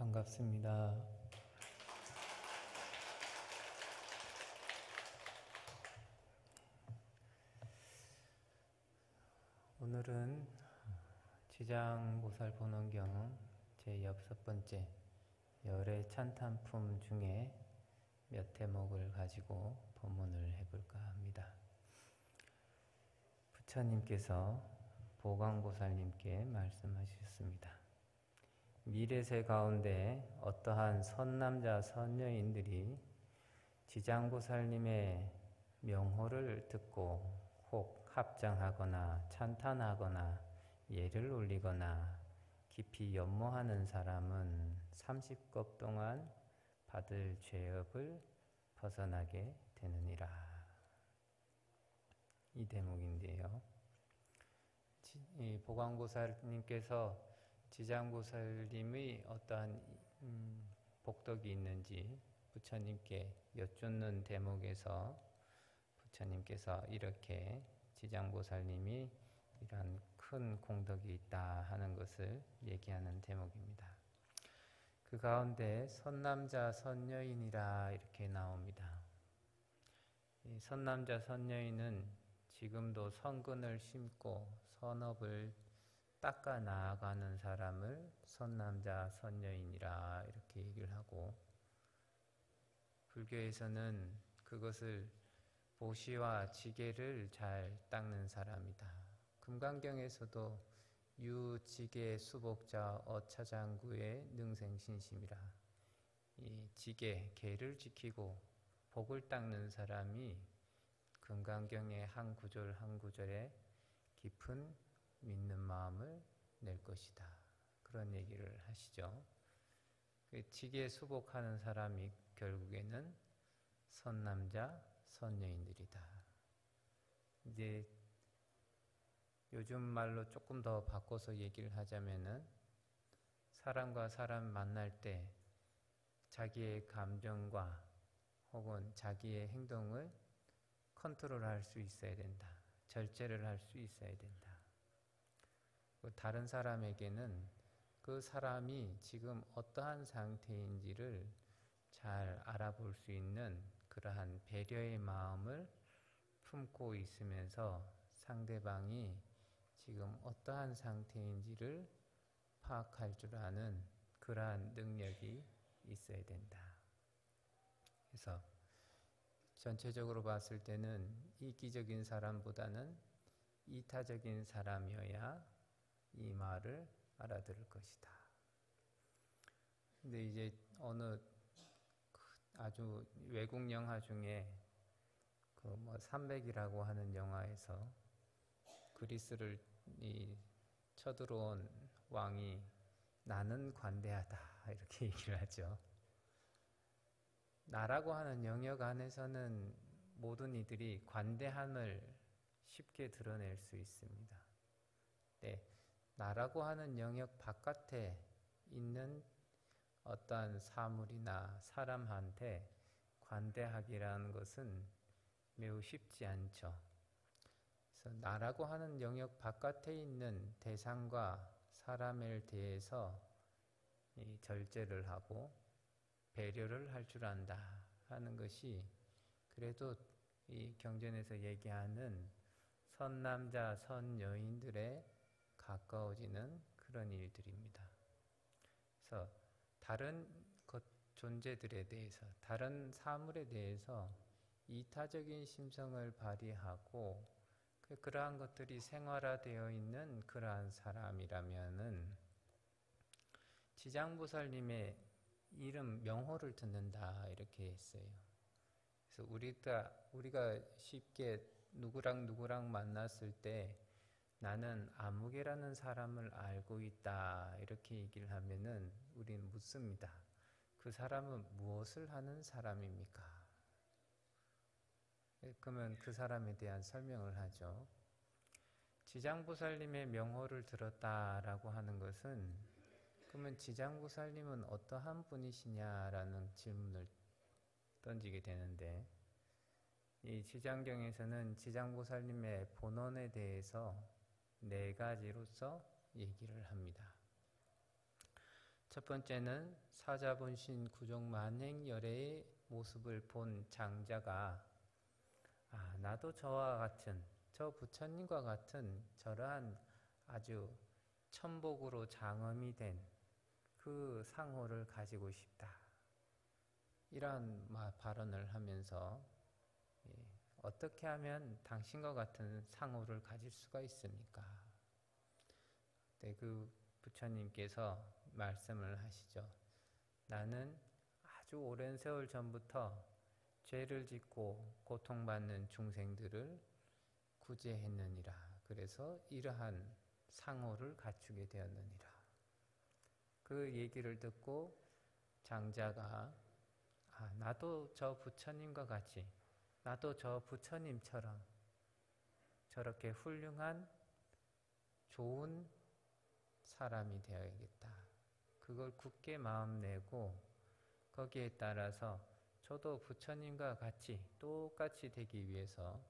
반갑습니다. 오늘은 지장보살본원경 제6번째 열의 찬탄품 중에 몇 대목을 가지고 법문을 해볼까 합니다. 부처님께서 보광보살님께 말씀하셨습니다. 미래세 가운데 어떠한 선남자 선여인들이 지장보살님의 명호를 듣고 혹 합장하거나 찬탄하거나 예를 올리거나 깊이 연모하는 사람은 30겁 동안 받을 죄업을 벗어나게 되느니라. 이 대목인데요. 보광보살님께서 지장보살님의 어떠한 복덕이 있는지 부처님께 여쭙는 대목에서 부처님께서 이렇게 지장보살님이 이러한 큰 공덕이 있다 하는 것을 얘기하는 대목입니다. 그 가운데 선남자 선여인이라 이렇게 나옵니다. 이 선남자 선여인은 지금도 선근을 심고 선업을 닦아 나아가는 사람을 선남자 선여인이라 이렇게 얘기를 하고, 불교에서는 그것을 보시와 지게를 잘 닦는 사람이다. 금강경에서도 유지게 수복자 어차장구의 능생신심이라, 이 지게, 계를 지키고 복을 닦는 사람이 금강경의 한 구절 한 구절에 깊은 믿는 마음을 낼 것이다. 그런 얘기를 하시죠. 그 지게 수복하는 사람이 결국에는 선남자 선여인들이다. 이제 요즘 말로 조금 더 바꿔서 얘기를 하자면은 사람과 사람 만날 때 자기의 감정과 혹은 자기의 행동을 컨트롤할 수 있어야 된다. 절제를 할 수 있어야 된다. 다른 사람에게는 그 사람이 지금 어떠한 상태인지를 잘 알아볼 수 있는 그러한 배려의 마음을 품고 있으면서 상대방이 지금 어떠한 상태인지를 파악할 줄 아는 그러한 능력이 있어야 된다. 그래서 전체적으로 봤을 때는 이기적인 사람보다는 이타적인 사람이어야 이 말을 알아들을 것이다. 근데 이제 어느 아주 외국 영화 중에 그 300이라고 하는 영화에서 그리스를 쳐들어온 왕이 나는 관대하다 이렇게 얘기를 하죠. 나라고 하는 영역 안에서는 모든 이들이 관대함을 쉽게 드러낼 수 있습니다. 네, 나라고 하는 영역 바깥에 있는 어떠한 사물이나 사람한테 관대하기라는 것은 매우 쉽지 않죠. 그래서 나라고 하는 영역 바깥에 있는 대상과 사람에 대해서 이 절제를 하고 배려를 할 줄 안다 하는 것이 그래도 이 경전에서 얘기하는 선남자 선여인들에 가까워지는 그런 일들입니다. 그래서 다른 존재들에 대해서, 다른 사물에 대해서 이타적인 심성을 발휘하고 그러한 것들이 생활화되어 있는 그러한 사람이라면은 지장보살님의 이름 명호를 듣는다 이렇게 했어요. 그래서 우리가 쉽게 누구랑 만났을 때 나는 아무개라는 사람을 알고 있다 이렇게 얘기를 하면은 우리는 묻습니다. 그 사람은 무엇을 하는 사람입니까? 그러면 그 사람에 대한 설명을 하죠. 지장보살님의 명호를 들었다라고 하는 것은 그러면 지장보살님은 어떠한 분이시냐라는 질문을 던지게 되는데, 이 지장경에서는 지장보살님의 본원에 대해서 4가지로서 얘기를 합니다. 첫 번째는 사자분신 구족만행열애의 모습을 본 장자가 나도 저와 같은 저 부처님과 같은 저러한 아주 천복으로 장엄이 된 그 상호를 가지고 싶다. 이러한 발언을 하면서 어떻게 하면 당신과 같은 상호를 가질 수가 있습니까? 네, 그 부처님께서 말씀을 하시죠. 나는 아주 오랜 세월 전부터 죄를 짓고 고통받는 중생들을 구제했느니라. 그래서 이러한 상호를 갖추게 되었느니라. 그 얘기를 듣고 장자가 나도 저 부처님과 같이 나도 저 부처님처럼 저렇게 훌륭한 좋은 사람이 되어야겠다. 그걸 굳게 마음내고 거기에 따라서 저도 부처님과 같이 똑같이 되기 위해서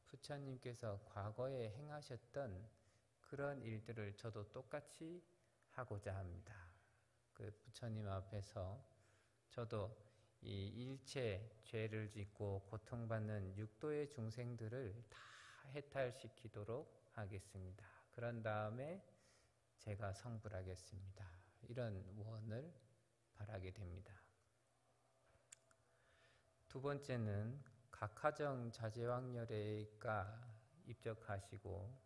부처님께서 과거에 행하셨던 그런 일들을 저도 똑같이 하고자 합니다. 그 부처님 앞에서 저도 이 일체 죄를 짓고 고통받는 육도의 중생들을 다 해탈시키도록 하겠습니다. 그런 다음에 제가 성불하겠습니다. 이런 원을 바라게 됩니다. 두 번째는 각하정 자제왕열애가 입적하시고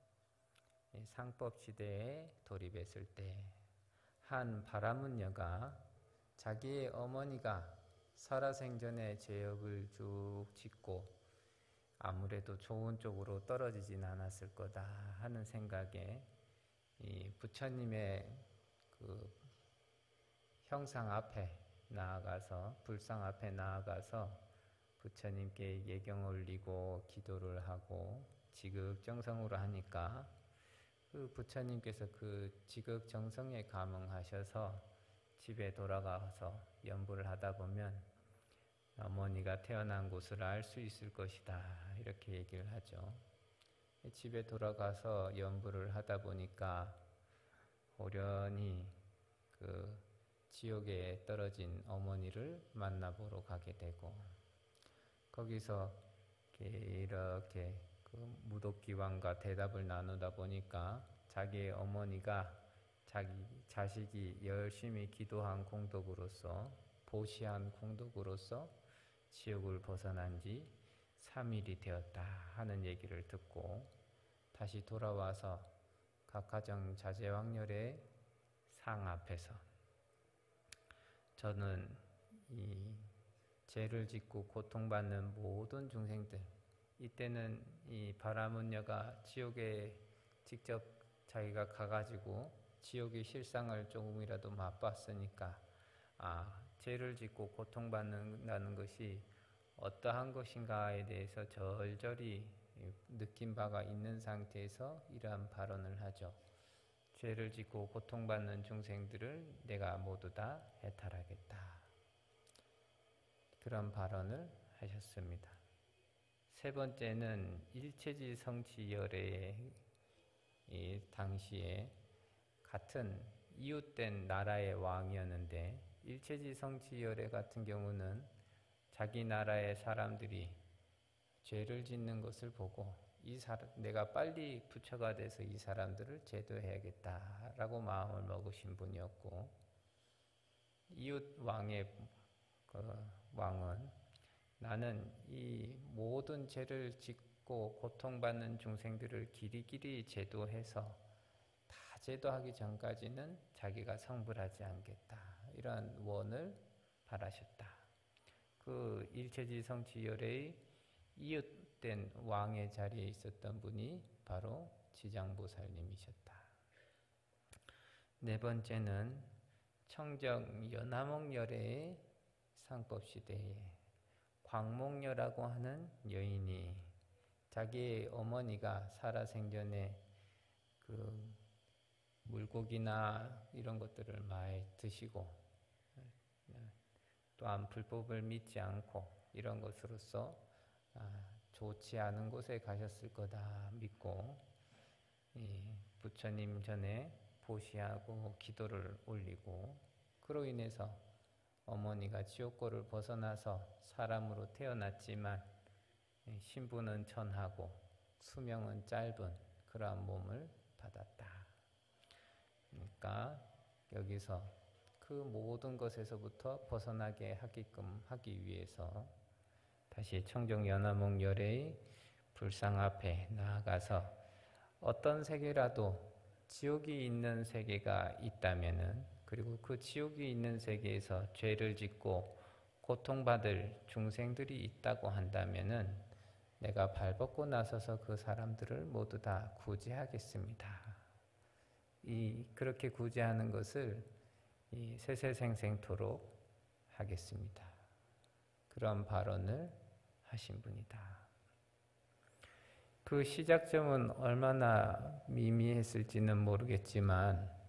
상법시대에 돌입했을 때 한 바라문녀가 자기의 어머니가 살아생전에 죄업을 쭉 짓고 아무래도 좋은 쪽으로 떨어지진 않았을 거다 하는 생각에 이 부처님의 그 형상 앞에 나아가서 불상 앞에 나아가서 부처님께 예경 올리고 기도를 하고 지극정성으로 하니까 그 부처님께서 그 지극정성에 감응하셔서 집에 돌아가서 연부를 하다 보면 어머니가 태어난 곳을 알 수 있을 것이다 이렇게 얘기를 하죠. 집에 돌아가서 연부를 하다 보니까 호련히 그 지옥에 떨어진 어머니를 만나보러 가게 되고 거기서 이렇게 그 무독기왕과 대답을 나누다 보니까 자기의 어머니가 자기 자식이 열심히 기도한 공덕으로서 보시한 공덕으로서 지옥을 벗어난 지 3일이 되었다 하는 얘기를 듣고 다시 돌아와서 각하정 자제왕열의 상 앞에서 저는 이 죄를 짓고 고통받는 모든 중생들 이때는 이 바라문녀가 지옥에 직접 자기가 가가지고 지옥의 실상을 조금이라도 맛봤으니까 죄를 짓고 고통받는다는 것이 어떠한 것인가에 대해서 절절히 느낀 바가 있는 상태에서 이러한 발언을 하죠. 죄를 짓고 고통받는 중생들을 내가 모두 다 해탈하겠다. 그런 발언을 하셨습니다. 세 번째는 일체지 성취열의 당시에 같은 이웃된 나라의 왕이었는데 일체지 성취열의 같은 경우는 자기 나라의 사람들이 죄를 짓는 것을 보고 내가 빨리 부처가 돼서 이 사람들을 제도해야겠다라고 마음을 먹으신 분이었고 이웃 왕의 왕은 나는 이 모든 죄를 짓고 고통받는 중생들을 길이길이 제도해서 다 제도하기 전까지는 자기가 성불하지 않겠다. 이러한 원을 바라셨다. 그 일체지성지열의 이웃된 왕의 자리에 있었던 분이 바로 지장보살님이셨다. 네 번째는 청정 연화목열의 상법시대에 광목녀라고 하는 여인이 자기의 어머니가 살아생전에 그 물고기나 이런 것들을 많이 드시고 또한 불법을 믿지 않고 이런 것으로서 좋지 않은 곳에 가셨을 거다 믿고 부처님 전에 보시하고 기도를 올리고 그 그로 인해서 어머니가 지옥고를 벗어나서 사람으로 태어났지만 신분은 천하고 수명은 짧은 그러한 몸을 받았다. 그러니까 여기서 그 모든 것에서부터 벗어나게 하게끔 하기 위해서 다시 청정연화몽열의 불상 앞에 나아가서 어떤 세계라도 지옥이 있는 세계가 있다면은, 그리고 그 지옥이 있는 세계에서 죄를 짓고 고통받을 중생들이 있다고 한다면은 내가 발벗고 나서서 그 사람들을 모두 다 구제하겠습니다. 그렇게 구제하는 것을 세세생생토록 하겠습니다. 그런 발언을 하신 분이다. 그 시작점은 얼마나 미미했을지는 모르겠지만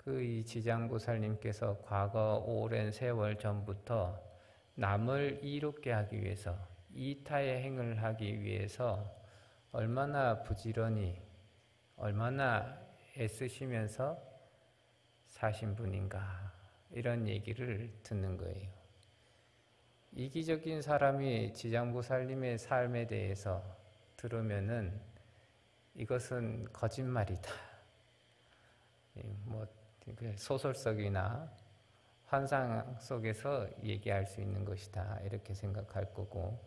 이 지장보살님께서 과거 오랜 세월 전부터 남을 이롭게 하기 위해서, 이타의 행을 하기 위해서 얼마나 부지런히, 얼마나 애쓰시면서 사신 분인가, 이런 얘기를 듣는 거예요. 이기적인 사람이 지장보살님의 삶에 대해서 들으면은 이것은 거짓말이다. 소설 속이나 환상 속에서 얘기할 수 있는 것이다, 이렇게 생각할 거고,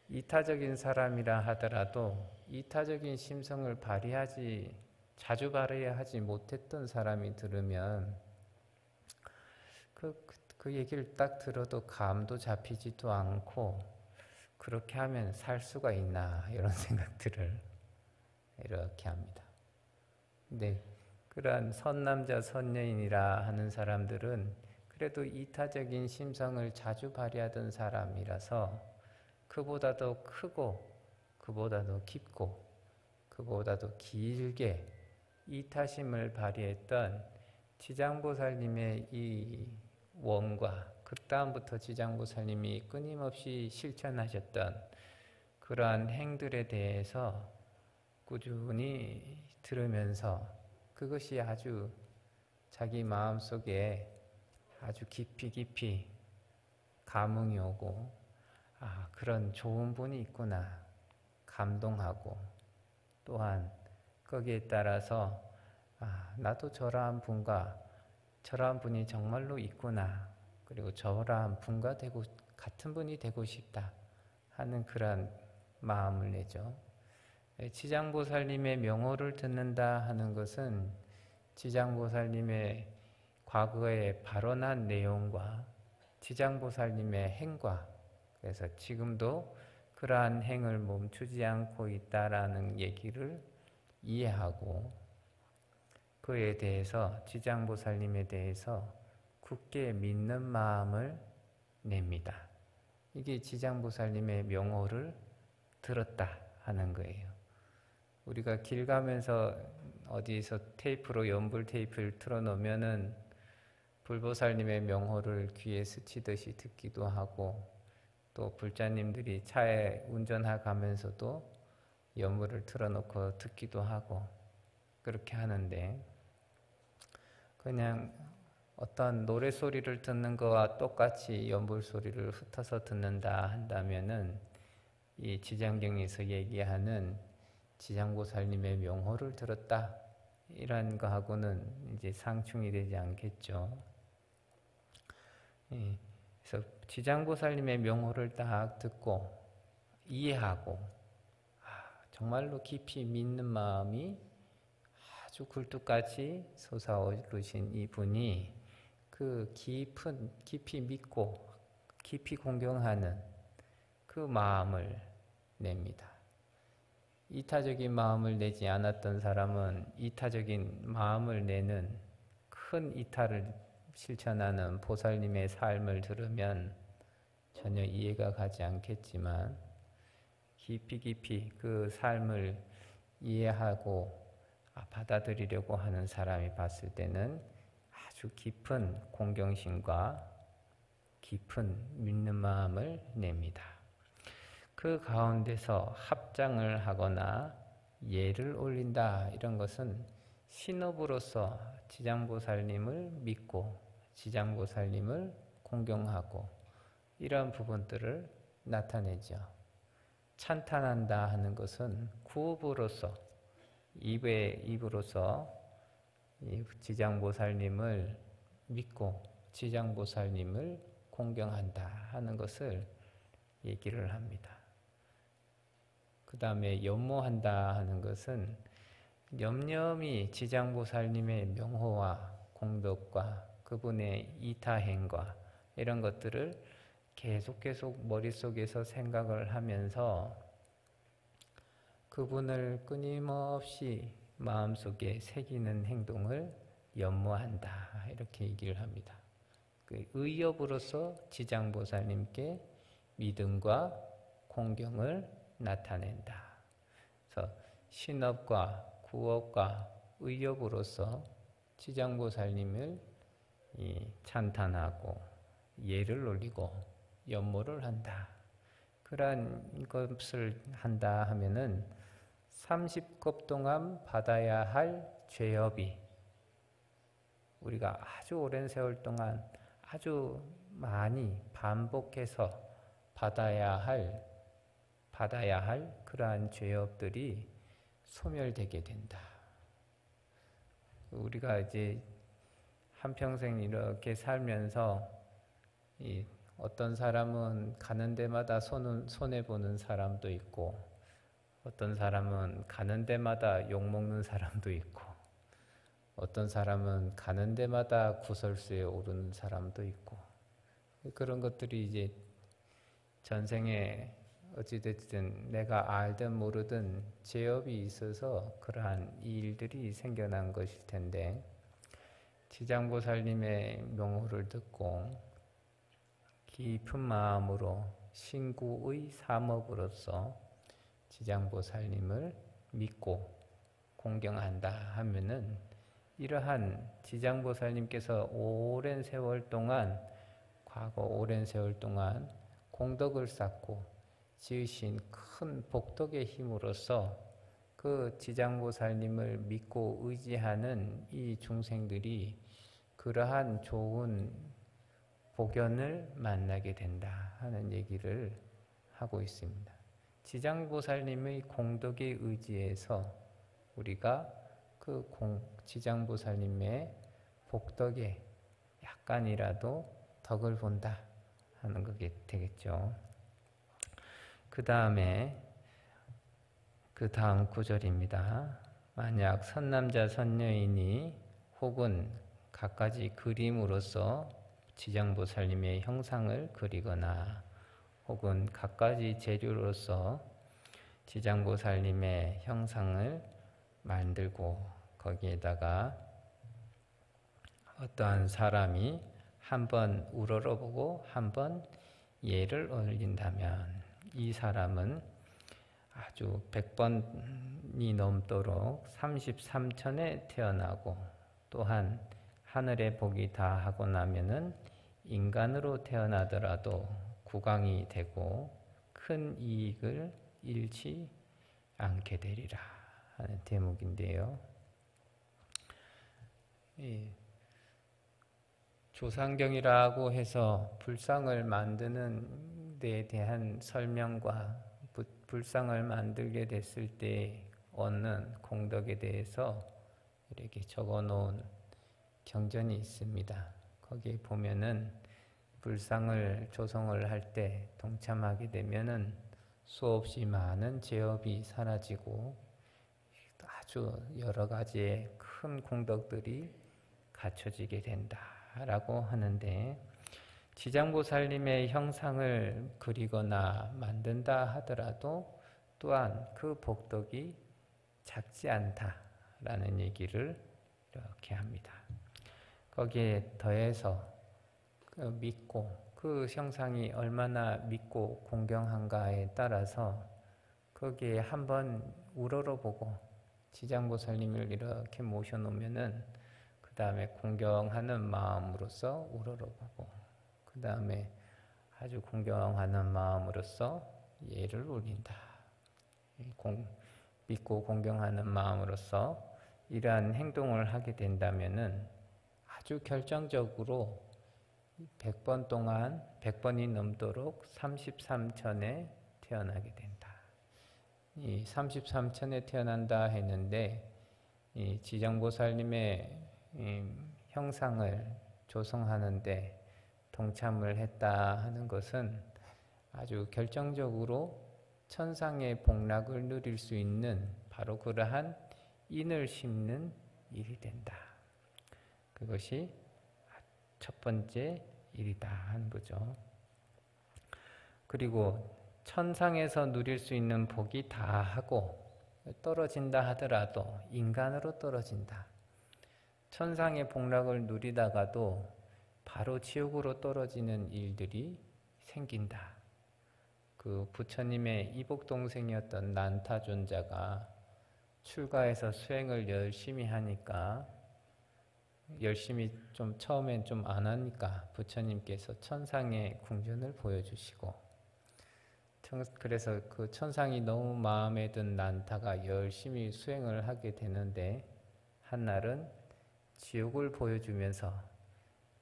이타적인 사람이라 하더라도 이타적인 심성을 자주 발휘하지 못했던 사람이 들으면 그 얘기를 딱 들어도 감도 잡히지도 않고, 그렇게 하면 살 수가 있나, 이런 생각들을 이렇게 합니다. 근데 그러한 선남자 선녀인이라 하는 사람들은 그래도 이타적인 심성을 자주 발휘하던 사람이라서 그보다도 크고, 그보다도 깊고, 그보다도 길게 이타심을 발휘했던 지장보살님의 이 원과 그 다음부터 지장보살님이 끊임없이 실천하셨던 그러한 행들에 대해서 꾸준히 들으면서 그것이 아주 자기 마음속에 아주 깊이 감흥이 오고, 그런 좋은 분이 있구나, 감동하고, 또한 거기에 따라서 나도 저러한 분이 정말로 있구나, 그리고 저러한 분과 같은 분이 되고 싶다 하는 그런 마음을 내죠. 지장보살님의 명호를 듣는다 하는 것은 지장보살님의 과거에 발언한 내용과 지장보살님의 행과, 그래서 지금도 그러한 행을 멈추지 않고 있다라는 얘기를 이해하고, 그에 대해서 지장보살님에 대해서 굳게 믿는 마음을 냅니다. 이게 지장보살님의 명호를 들었다 하는 거예요. 우리가 길 가면서 어디서 연불 테이프를 틀어놓으면은 불보살님의 명호를 귀에 스치듯이 듣기도 하고, 또 불자님들이 차에 운전하면서도 연불을 틀어놓고 듣기도 하고 그렇게 하는데, 그냥 어떤 노래소리를 듣는 거와 똑같이 연불 소리를 흩어서 듣는다 한다면은 이 지장경에서 얘기하는 지장보살님의 명호를 들었다, 이런 거하고는 이제 상충이 되지 않겠죠. 그래서 지장보살님의 명호를 딱 듣고 이해하고 정말로 깊이 믿는 마음이 아주 굴뚝같이 솟아오르신 이분이 그 깊이 믿고 깊이 공경하는 그 마음을 냅니다. 이타적인 마음을 내지 않았던 사람은 이타적인 마음을 내는 큰 이타를 실천하는 보살님의 삶을 들으면 전혀 이해가 가지 않겠지만, 깊이 그 삶을 이해하고 받아들이려고 하는 사람이 봤을 때는 아주 깊은 공경심과 깊은 믿는 마음을 냅니다. 그 가운데서 합장을 하거나 예를 올린다, 이런 것은 신업으로서 지장보살님을 믿고 지장보살님을 공경하고 이런 부분들을 나타내죠. 찬탄한다 하는 것은 구업으로서 입으로서 이 지장보살님을 믿고 지장보살님을 공경한다 하는 것을 얘기를 합니다. 그 다음에 연모한다 하는 것은 염염이 지장보살님의 명호와 공덕과 그분의 이타행과 이런 것들을 계속 머릿속에서 생각을 하면서 그분을 끊임없이 마음속에 새기는 행동을 연모한다 이렇게 얘기를 합니다. 그 의업으로서 지장보살님께 믿음과 공경을 나타낸다. 그래서 신업과 구업과 의업으로서 지장보살님을 찬탄하고 예를 올리고 연모를 한다. 그러한 것을 한다 하면은 30급 동안 받아야 할 죄업이 우리가 아주 오랜 세월 동안 아주 많이 반복해서 받아야 할 그러한 죄업들이 소멸되게 된다. 우리가 이제 한평생 이렇게 살면서 어떤 사람은 가는 데마다 손해보는 사람도 있고 어떤 사람은 가는 데마다 욕먹는 사람도 있고 어떤 사람은 가는 데마다 구설수에 오르는 사람도 있고 그런 것들이 이제 전생에 어찌됐든 내가 알든 모르든 죄업이 있어서 그러한 일들이 생겨난 것일 텐데 지장보살님의 명호를 듣고 깊은 마음으로 신구의 삼업으로서 지장보살님을 믿고 공경한다 하면은 이러한 지장보살님께서 과거 오랜 세월 동안 공덕을 쌓고 지으신 큰 복덕의 힘으로써 그 지장보살님을 믿고 의지하는 이 중생들이 그러한 좋은 복연을 만나게 된다 하는 얘기를 하고 있습니다. 지장보살님의 공덕에 의지해서 우리가 그 지장보살님의 복덕에 약간이라도 덕을 본다 하는 것이 되겠죠. 그 다음 구절입니다. 만약 선남자 선녀인이 혹은 갖가지 그림으로서 지장보살님의 형상을 그리거나 혹은 갖가지 재료로서 지장보살님의 형상을 만들고 거기에다가 어떠한 사람이 한번 우러러보고 한번 예를 올린다면 이 사람은 아주 100번이 넘도록 33천에 태어나고 또한 하늘의 복이 다 하고 나면은 인간으로 태어나더라도 국왕이 되고 큰 이익을 잃지 않게 되리라 하는 대목인데요. 조상경이라고 해서 불상을 만드는 데에 대한 설명과 불상을 만들게 됐을 때 얻는 공덕에 대해서 이렇게 적어 놓은 경전이 있습니다. 거기에 보면은 불상을 조성을 할 때 동참하게 되면은 수없이 많은 죄업이 사라지고 아주 여러 가지의 큰 공덕들이 갖춰지게 된다라고 하는데 지장보살님의 형상을 그리거나 만든다 하더라도 또한 그 복덕이 작지 않다라는 얘기를 이렇게 합니다. 거기에 더해서 믿고 그 형상이 얼마나 믿고 공경한가에 따라서 거기에 한번 우러러보고 지장보살님을 이렇게 모셔놓으면은 그 다음에 공경하는 마음으로서 우러러보고 그 다음에 아주 공경하는 마음으로서 예를 올린다. 믿고 공경하는 마음으로서 이러한 행동을 하게 된다면은 아주 결정적으로 100번 동안 100번이 넘도록 33천에 태어나게 된다. 이 33천에 태어난다 했는데 이 지정보살님의 형상을 조성하는데 동참을 했다 하는 것은 아주 결정적으로 천상의 복락을 누릴 수 있는 바로 그러한 인을 심는 일이 된다. 그것이 첫 번째 일이다 하는 거죠. 그리고 천상에서 누릴 수 있는 복이 다 하고 떨어진다 하더라도 인간으로 떨어진다. 천상의 복락을 누리다가도 바로 지옥으로 떨어지는 일들이 생긴다. 그 부처님의 이복동생이었던 난타존자가 출가해서 수행을 열심히 하니까 열심히 좀 처음엔 좀 안 하니까 부처님께서 천상의 궁전을 보여주시고 그래서 그 천상이 너무 마음에 든 난타가 열심히 수행을 하게 되는데 한날은 지옥을 보여주면서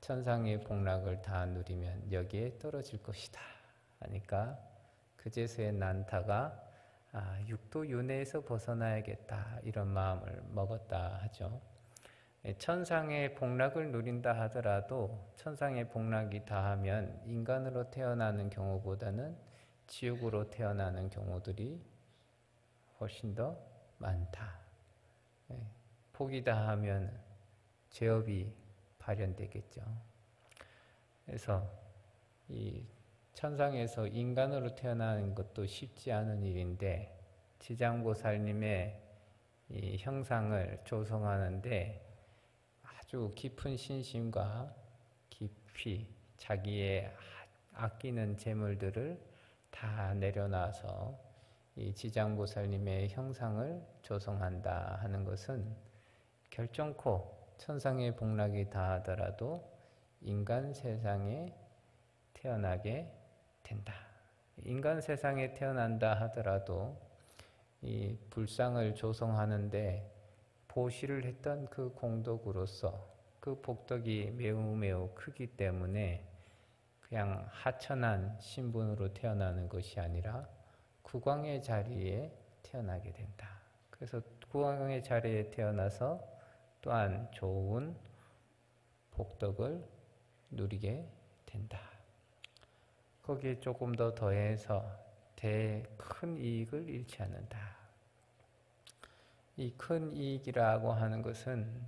천상의 복락을 다 누리면 여기에 떨어질 것이다 하니까 그제서야 난타가 육도 윤회에서 벗어나야겠다 이런 마음을 먹었다 하죠. 천상의 복락을 누린다 하더라도 천상의 복락이 다하면 인간으로 태어나는 경우보다는 지옥으로 태어나는 경우들이 훨씬 더 많다. 복이 다하면 죄업이 발현되겠죠. 그래서 이 천상에서 인간으로 태어나는 것도 쉽지 않은 일인데 지장보살님의 이 형상을 조성하는데 아주 깊은 신심과 깊이 자기의 아끼는 재물들을 다 내려놔서 이 지장보살님의 형상을 조성한다 하는 것은 결정코 천상의 복락이 다하더라도 인간 세상에 태어나게 된다. 인간 세상에 태어난다 하더라도 이 불상을 조성하는데 보시를 했던 그 공덕으로서 그 복덕이 매우 크기 때문에 그냥 하천한 신분으로 태어나는 것이 아니라 국왕의 자리에 태어나게 된다. 그래서 국왕의 자리에 태어나서 또한 좋은 복덕을 누리게 된다. 거기에 조금 더 더해서 큰 이익을 잃지 않는다. 이 큰 이익이라고 하는 것은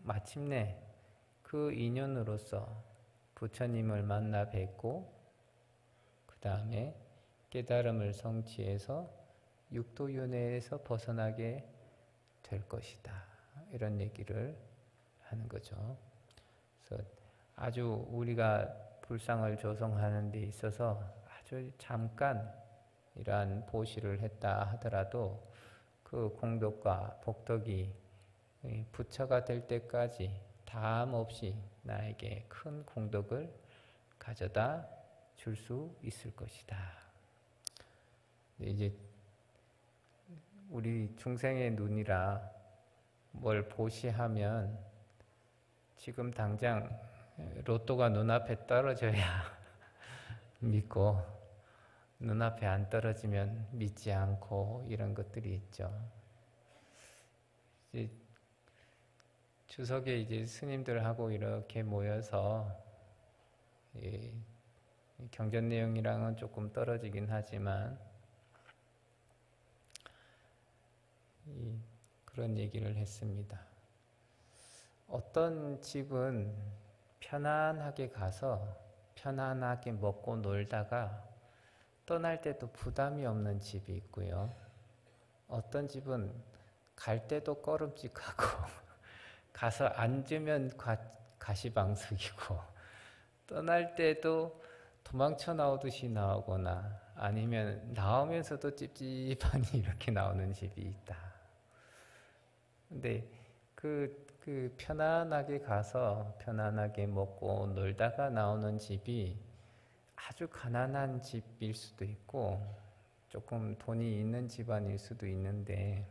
마침내 그 인연으로서 부처님을 만나 뵙고 그 다음에 깨달음을 성취해서 육도윤회에서 벗어나게 될 것이다. 이런 얘기를 하는 거죠. 그래서 아주 우리가 불상을 조성하는 데 있어서 아주 잠깐 이러한 보시를 했다 하더라도 그 공덕과 복덕이 부처가 될 때까지 다함 없이 나에게 큰 공덕을 가져다 줄 수 있을 것이다. 이제 우리 중생의 눈이라 뭘 보시하면 지금 당장 로또가 눈앞에 떨어져야 믿고 눈앞에 안 떨어지면 믿지 않고 이런 것들이 있죠. 이제 추석에 이제 스님들하고 이렇게 모여서 경전 내용이랑은 조금 떨어지긴 하지만 그런 얘기를 했습니다. 어떤 집은 편안하게 가서 편안하게 먹고 놀다가 떠날 때도 부담이 없는 집이 있고요. 어떤 집은 갈 때도 꺼름직하고 가서 앉으면 가시방석이고 떠날 때도 도망쳐 나오듯이 나오거나 아니면 나오면서도 찝찝하니 이렇게 나오는 집이 있다. 근데 그 편안하게 가서 편안하게 먹고 놀다가 나오는 집이 아주 가난한 집일 수도 있고 조금 돈이 있는 집안일 수도 있는데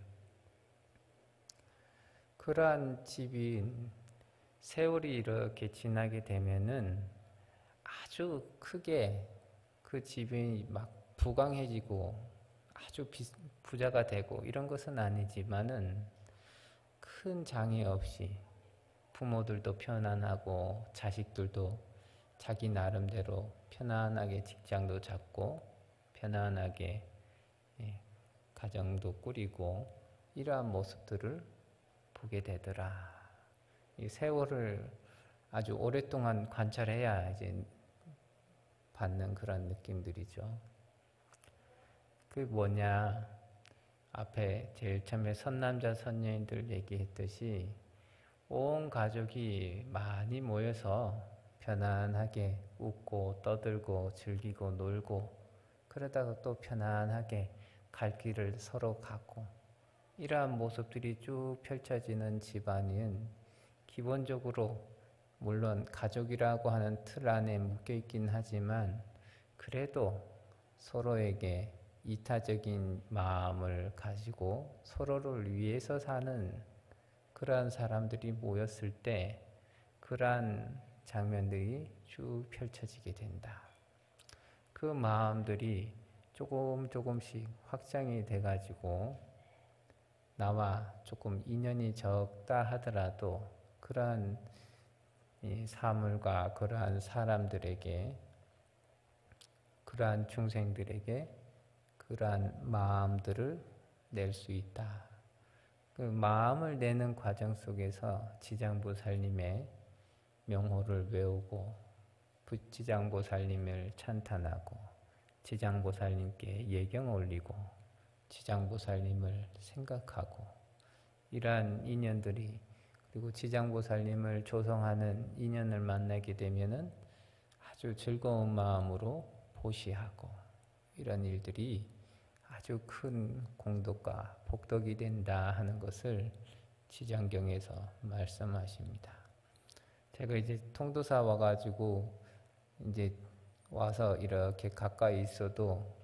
그러한 집인 세월이 이렇게 지나게 되면은 아주 크게 그 집이 막 부강해지고 아주 부자가 되고 이런 것은 아니지만은 큰 장애 없이 부모들도 편안하고 자식들도 자기 나름대로 편안하게 직장도 잡고 편안하게 가정도 꾸리고 이러한 모습들을 보게 되더라. 이 세월을 아주 오랫동안 관찰해야 이제 받는 그런 느낌들이죠. 그 뭐냐, 앞에 제일 처음에 선남자 선녀인들 얘기했듯이 온 가족이 많이 모여서 편안하게 웃고 떠들고 즐기고 놀고 그러다가 또 편안하게 갈 길을 서로 가고 이러한 모습들이 쭉 펼쳐지는 집안은 기본적으로 물론 가족이라고 하는 틀 안에 묶여 있긴 하지만 그래도 서로에게 이타적인 마음을 가지고 서로를 위해서 사는 그러한 사람들이 모였을 때 그러한 장면들이 쭉 펼쳐지게 된다. 그 마음들이 조금씩 확장이 돼가지고 나와 조금 인연이 적다 하더라도 그러한 이 사물과 그러한 사람들에게 그러한 중생들에게 그러한 마음들을 낼 수 있다. 그 마음을 내는 과정 속에서 지장보살님의 명호를 외우고 지장보살님을 찬탄하고 지장보살님께 예경 올리고 지장보살님을 생각하고 이러한 인연들이 그리고 지장보살님을 조성하는 인연을 만나게 되면은 아주 즐거운 마음으로 보시하고 이런 일들이 아주 큰 공덕과 복덕이 된다 하는 것을 지장경에서 말씀하십니다. 제가 이제 통도사 와가지고 이제 와서 이렇게 가까이 있어도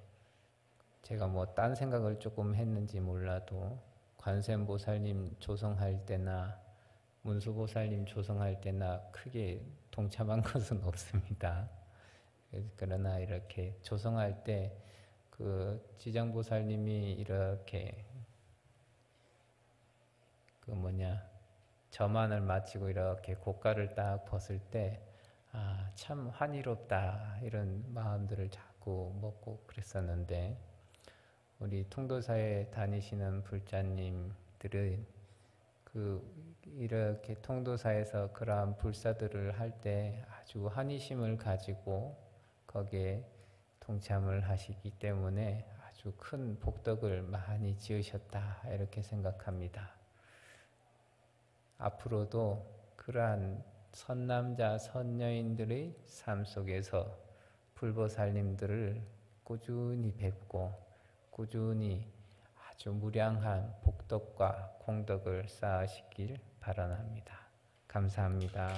제가 뭐 딴 생각을 조금 했는지 몰라도 관세음보살님 조성할 때나 문수보살님 조성할 때나 크게 동참한 것은 없습니다. 그러나 이렇게 조성할 때 그 지장보살님이 이렇게 저만을 마치고 이렇게 고가를 딱 벗을 때 참 환희롭다 이런 마음들을 자꾸 먹고 그랬었는데 우리 통도사에 다니시는 불자님들은 이렇게 통도사에서 그러한 불사들을 할 때 아주 환희심을 가지고 거기에 동참을 하시기 때문에 아주 큰 복덕을 많이 지으셨다 이렇게 생각합니다. 앞으로도 그러한 선남자 선녀인들의 삶 속에서 불보살님들을 꾸준히 뵙고 꾸준히 아주 무량한 복덕과 공덕을 쌓으시길 바라옵니다. 감사합니다.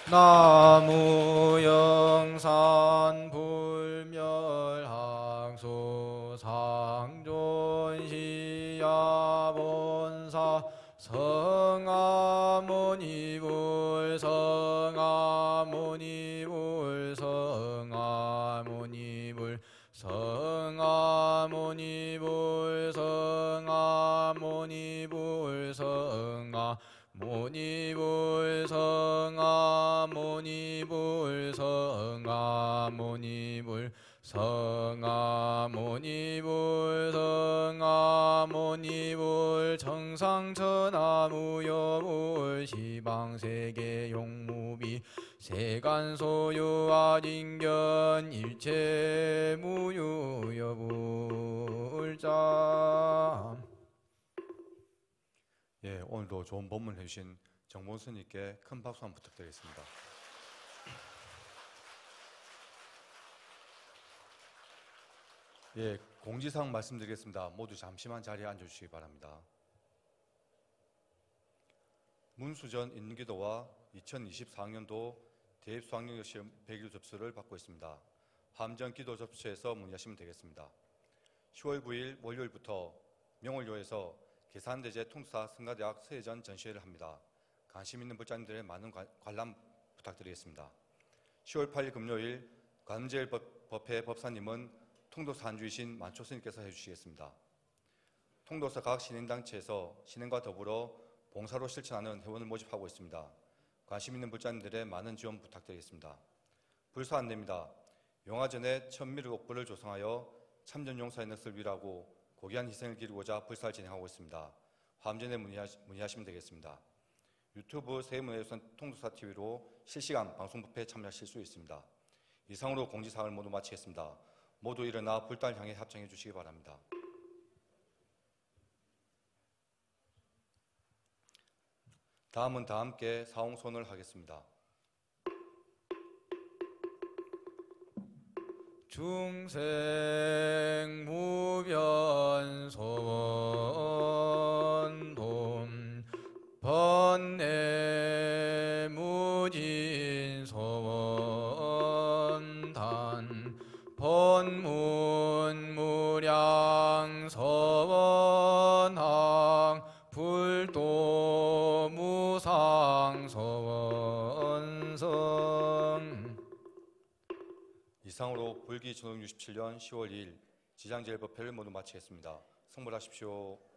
나무 영산 불멸항소 상존시야 본사 성아모니불 성아모니불 성아모니불 성아모니불 성아모니불 성아모니불 성아모니불 성아모니불 성아모니불 성아모니불 정상천하무여불 시방세계 용무비 세간소유아진견 일체무유여불자. 예, 오늘도 좋은 법문 해주신 정본스님께 큰 박수 한번 부탁드리겠습니다. 예, 공지사항 말씀드리겠습니다. 모두 잠시만 자리에 앉아주시기 바랍니다. 문수전 인기도와 2024학년도 대입수학력시험 100일 접수를 받고 있습니다. 함정기도 접수해서 문의하시면 되겠습니다. 10월 9일 월요일부터 명월교에서 계산대제 통수사 성가대학 서예전 전시회를 합니다. 관심 있는 불자님들의 많은 관람 부탁드리겠습니다. 10월 8일 금요일 관음제일법회 법사님은 통도사 한주이신 만초스님께서 해주시겠습니다. 통도사 각 신인단체에서 신인과 더불어 봉사로 실천하는 회원을 모집하고 있습니다. 관심 있는 불자님들의 많은 지원 부탁드리겠습니다. 불사 안내입니다. 용화 전에 천미륵옥불을 조성하여 참전용사의 넋을 위로하고 고귀한 희생을 기리고자 불사를 진행하고 있습니다. 화엄전에 문의하시면 되겠습니다. 유튜브 세무예우선 통도사 TV로 실시간 방송 부패에 참여하실 수 있습니다. 이상으로 공지사항을 모두 마치겠습니다. 모두 일어나 불달 향해 합장해 주시기 바랍니다. 다음은 다 함께 사홍손을 하겠습니다. 중생무변소원돈 번뇌무진소원단 번문무량소원항 불도무상소원성. 이상으로 불기 전국 67년 10월 2일 지장제일법회를 모두 마치겠습니다. 성불하십시오.